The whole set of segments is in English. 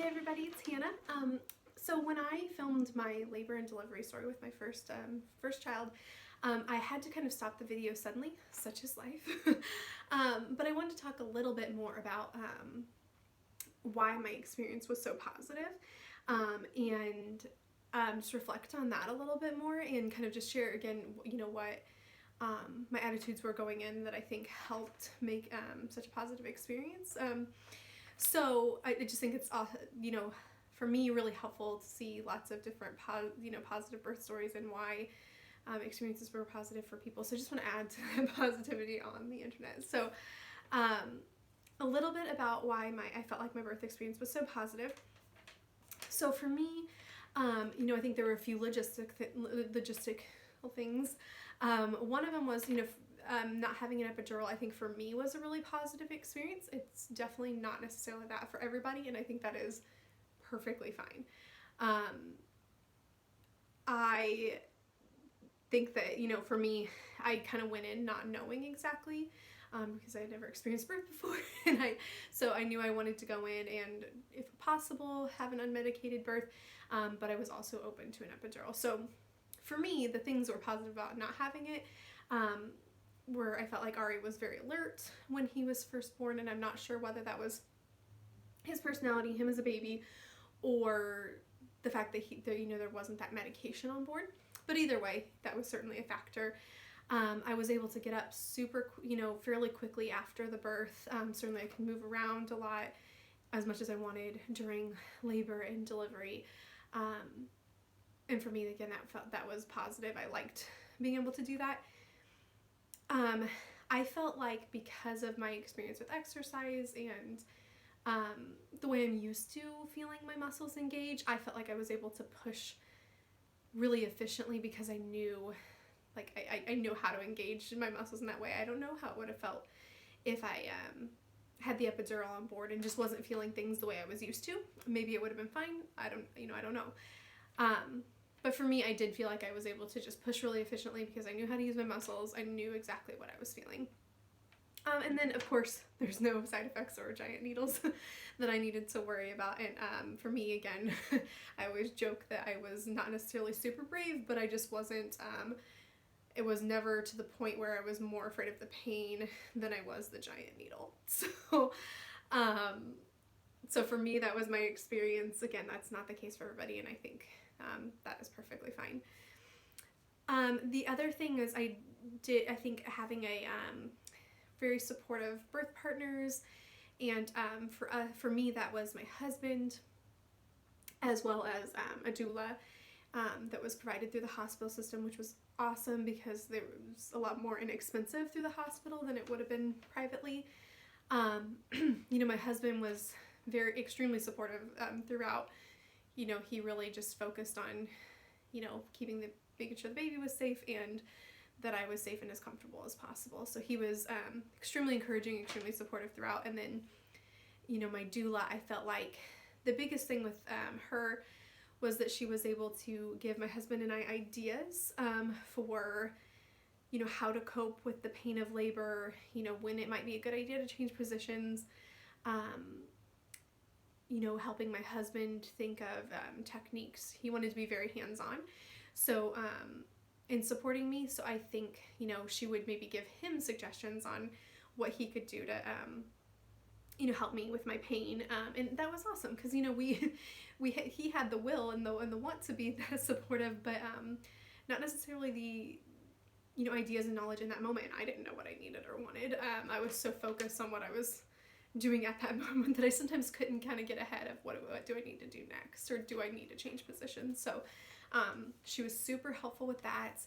Hey everybody, it's Hannah. So when I filmed my labor and delivery story with my first child, I had to kind of stop the video suddenly, such is life. But I wanted to talk a little bit more about why my experience was so positive, and just reflect on that a little bit more and kind of just share again, what my attitudes were going in that I think helped make such a positive experience. So I just think it's, for me, really helpful to see lots of different, positive birth stories and why experiences were positive for people. So I just want to add to the positivity on the internet. So a little bit about why I felt like my birth experience was so positive. So for me, I think there were a few logistical things. One of them was, not having an epidural, I think for me was a really positive experience. It's definitely not necessarily that for everybody, and I think that is perfectly fine. I think that, for me, I kind of went in not knowing exactly, because I had never experienced birth before, and so I knew I wanted to go in and, if possible, have an unmedicated birth, but I was also open to an epidural. So for me, the things that were positive about not having it, where I felt like Ari was very alert when he was first born, and I'm not sure whether that was his personality, him as a baby, or the fact that there wasn't that medication on board. But either way, that was certainly a factor. I was able to get up fairly quickly after the birth. Certainly I could move around a lot, as much as I wanted during labor and delivery. And for me, again, that was positive. I liked being able to do that. I felt like, because of my experience with exercise and the way I'm used to feeling my muscles engage, I felt like I was able to push really efficiently because I knew, I know how to engage my muscles in that way. I don't know how it would have felt if I had the epidural on board and just wasn't feeling things the way I was used to. Maybe it would have been fine. I don't know. But for me, I did feel like I was able to just push really efficiently because I knew how to use my muscles. I knew exactly what I was feeling. And then, of course, there's no side effects or giant needles that I needed to worry about. And for me, again, I always joke that I was not necessarily super brave, but I just wasn't, it was never to the point where I was more afraid of the pain than I was the giant needle. So for me, that was my experience. Again, that's not the case for everybody, and I think that is perfectly fine. The other thing is I think having a very supportive birth partners, and for me, that was my husband, as well as a doula that was provided through the hospital system, which was awesome because there was a lot more inexpensive through the hospital than it would have been privately. My husband was extremely supportive throughout. He really just focused on, making sure the baby was safe and that I was safe and as comfortable as possible. So he was extremely encouraging, extremely supportive throughout. And then, my doula, I felt like the biggest thing with her was that she was able to give my husband and I ideas for, how to cope with the pain of labor, when it might be a good idea to change positions, helping my husband think of techniques. He wanted to be very hands-on. So, in supporting me, so I think, she would maybe give him suggestions on what he could do to, help me with my pain. And that was awesome because, he had the will and the want to be that supportive, but not necessarily the, ideas and knowledge in that moment. I didn't know what I needed or wanted. I was so focused on what I was doing at that moment that I sometimes couldn't kind of get ahead of what do I need to do next, or do I need to change positions. So she was super helpful with that.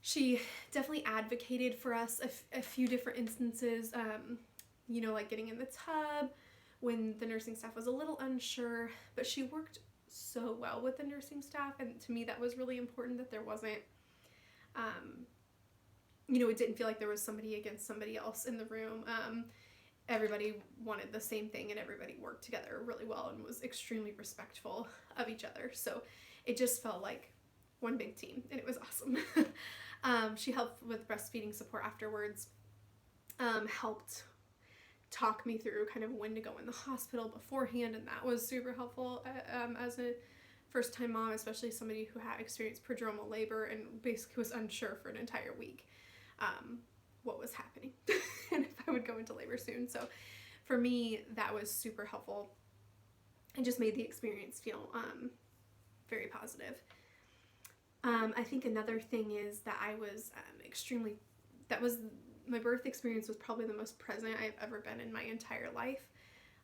She definitely advocated for us a few different instances, like getting in the tub when the nursing staff was a little unsure, but she worked so well with the nursing staff, and to me that was really important, that there wasn't, it didn't feel like there was somebody against somebody else in the room. Everybody wanted the same thing, and everybody worked together really well and was extremely respectful of each other. So it just felt like one big team, and it was awesome. She helped with breastfeeding support afterwards, helped talk me through kind of when to go in the hospital beforehand, and that was super helpful as a first-time mom, especially somebody who had experienced prodromal labor and basically was unsure for an entire week what was happening and if I would go into labor soon. So for me, that was super helpful and just made the experience feel very positive. I think another thing is that I was my birth experience was probably the most present I've ever been in my entire life.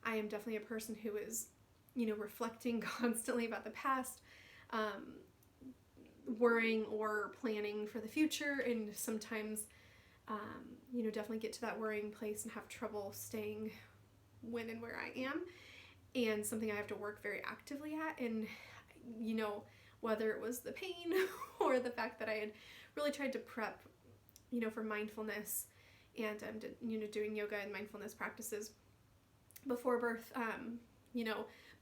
I am definitely a person who is, reflecting constantly about the past, worrying or planning for the future, and sometimes, definitely get to that worrying place and have trouble staying when and where I am, and something I have to work very actively at. And, whether it was the pain or the fact that I had really tried to prep, for mindfulness and, doing yoga and mindfulness practices before birth,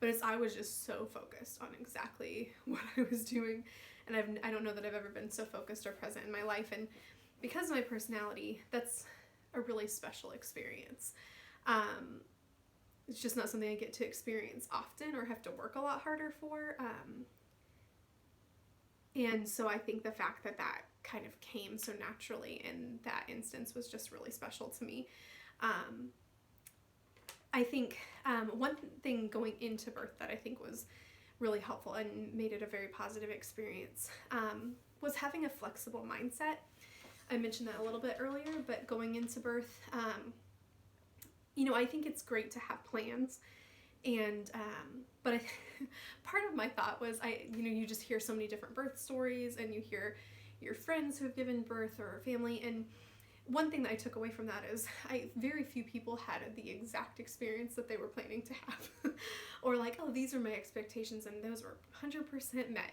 but as I was just so focused on exactly what I was doing, and I don't know that I've ever been so focused or present in my life, and because of my personality, that's a really special experience. It's just not something I get to experience often or have to work a lot harder for, and so I think the fact that that kind of came so naturally in that instance was just really special to me. I think one thing going into birth that I think was really helpful and made it a very positive experience was having a flexible mindset. I mentioned that a little bit earlier, but going into birth, I think it's great to have plans, and but part of my thought was you just hear so many different birth stories, and you hear your friends who have given birth or family, and one thing that I took away from that is very few people had the exact experience that they were planning to have, or like, oh, these are my expectations and those were 100% met,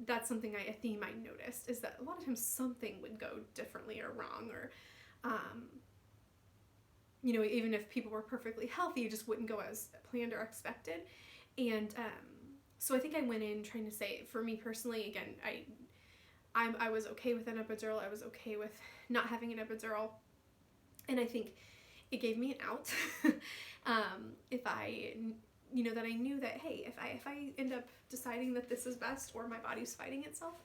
that's something a theme I noticed, is that a lot of times something would go differently or wrong, or even if people were perfectly healthy, it just wouldn't go as planned or expected. And so I think I went in trying to say, for me personally, again, I was okay with an epidural. I was okay with not having an epidural, and I think it gave me an out. If I, that I knew that, hey, if I end up deciding that this is best, or my body's fighting itself,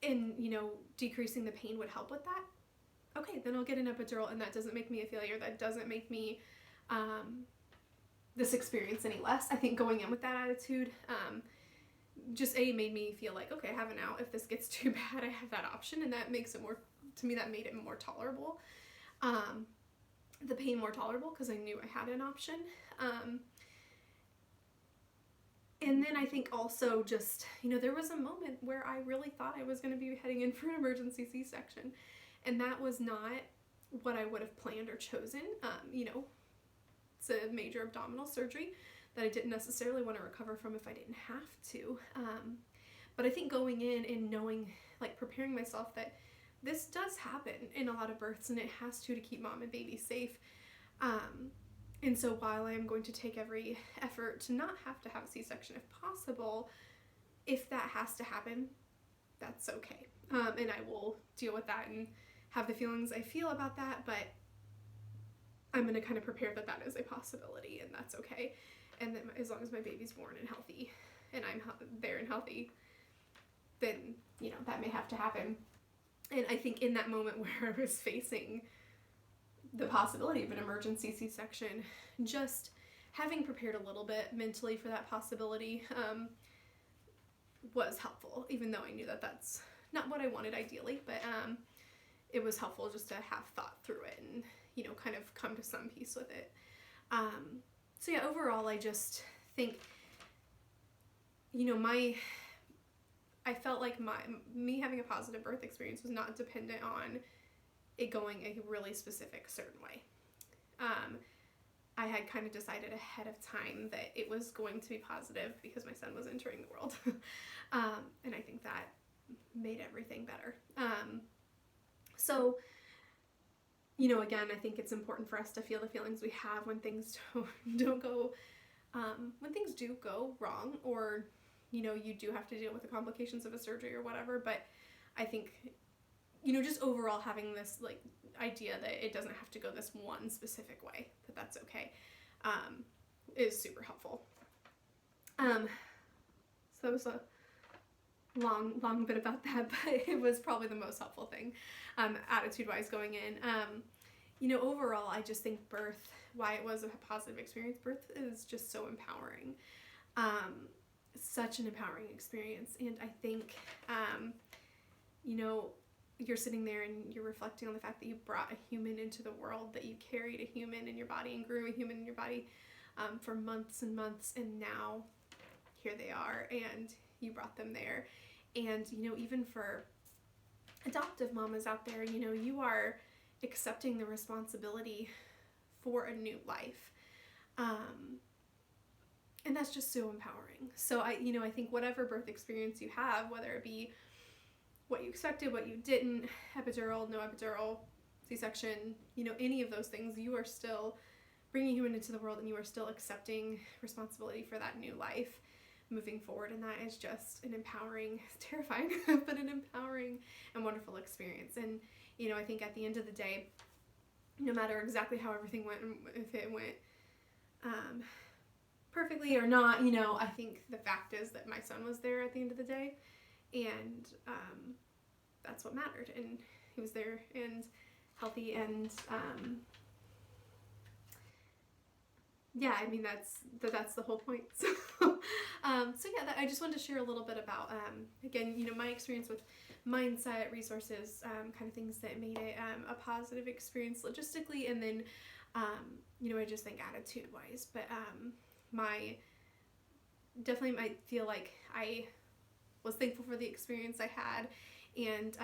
and decreasing the pain would help with that, okay, then I'll get an epidural, and that doesn't make me a failure. That doesn't make me this experience any less. I think going in with that attitude, just made me feel like, okay, I have an out. If this gets too bad, I have that option, and that makes it more, to me, that made it more tolerable. The pain more tolerable, because I knew I had an option. And then I think also just, there was a moment where I really thought I was going to be heading in for an emergency C-section, and that was not what I would have planned or chosen. It's a major abdominal surgery that I didn't necessarily want to recover from if I didn't have to. But I think going in and knowing, preparing myself that this does happen in a lot of births, and it has to keep mom and baby safe. And so while I am going to take every effort to not have to have a C-section if possible, if that has to happen, that's okay. And I will deal with that and have the feelings I feel about that, but I'm going to kind of prepare that that is a possibility, and that's okay. And then as long as my baby's born and healthy, and I'm there and healthy, then, that may have to happen. And I think in that moment where I was facing the possibility of an emergency C-section, just having prepared a little bit mentally for that possibility was helpful, even though I knew that that's not what I wanted ideally, but it was helpful just to have thought through it and, kind of come to some peace with it. So yeah, overall, I just think, I felt like me having a positive birth experience was not dependent on it going a really specific certain way. I had kind of decided ahead of time that it was going to be positive because my son was entering the world. And I think that made everything better. So, again, I think it's important for us to feel the feelings we have when things don't go, when things do go wrong, or, you do have to deal with the complications of a surgery or whatever. But I think, just overall having this, idea that it doesn't have to go this one specific way, that that's okay, is super helpful. So that was a long bit about that, but it was probably the most helpful thing, attitude-wise going in. You know, overall, I just think birth, why it was a positive experience, birth is just so empowering. Such an empowering experience. And I think, you know, you're sitting there and you're reflecting on the fact that you brought a human into the world, that you carried a human in your body and grew a human in your body for months and months, and now here they are, and you brought them there. And, you know, even for adoptive mamas out there, you know, you are accepting the responsibility for a new life. And that's just so empowering. So I think whatever birth experience you have, whether it be what you expected, what you didn't, epidural, no epidural, C-section, you know, any of those things, you are still bringing a human into the world, and you are still accepting responsibility for that new life moving forward. And that is just an empowering, it's terrifying, but an empowering and wonderful experience. And, you know, I think at the end of the day, no matter exactly how everything went, if it went perfectly or not, you know, I think the fact is that my son was there at the end of the day, and that's what mattered. And he was there and healthy, and yeah, I mean, that's the whole point. So, yeah, I just wanted to share a little bit about, again, you know, my experience with mindset, resources, kind of things that made it a positive experience logistically, and then, you know, I just think attitude-wise, but I feel like I was thankful for the experience I had, and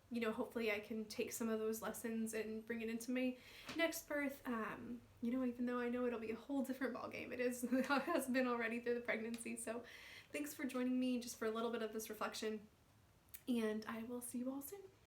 you know, hopefully I can take some of those lessons and bring it into my next birth. You know, even though I know it'll be a whole different ballgame, it has been already through the pregnancy. So thanks for joining me just for a little bit of this reflection, and I will see you all soon.